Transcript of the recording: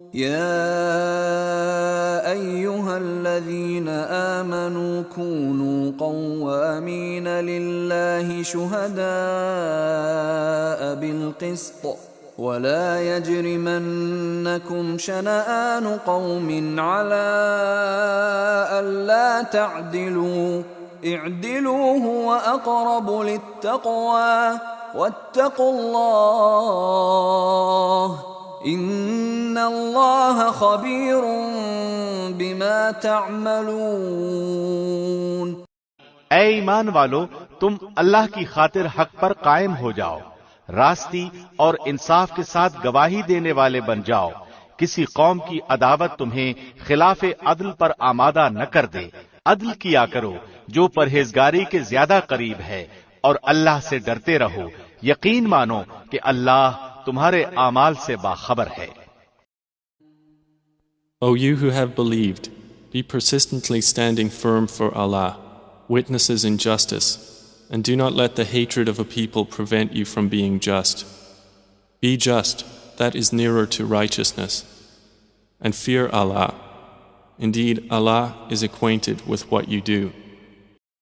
يا أيها الذين آمنوا كونوا قوامين لله شهداء بالقسط ولا يجرمنكم شنآن قوم على ألا تعدلوا اعدلوا هو أقرب للتقوى واتقوا الله ان اللہ خبیر بما تعملون۔ اے ایمان والو، تم اللہ کی خاطر حق پر قائم ہو جاؤ، راستی اور انصاف کے ساتھ گواہی دینے والے بن جاؤ۔ کسی قوم کی عداوت تمہیں خلاف عدل پر آمادہ نہ کر دے، عدل کیا کرو جو پرہیزگاری کے زیادہ قریب ہے، اور اللہ سے ڈرتے رہو، یقین مانو کہ اللہ تمہارے اعمال سے باخبر ہے۔ O you who have believed, be persistently standing firm for Allah, witnesses in justice, and do not let the hatred of a people prevent you from being just. Be just, that is nearer to righteousness, and fear Allah. Indeed, Allah is acquainted with what you do.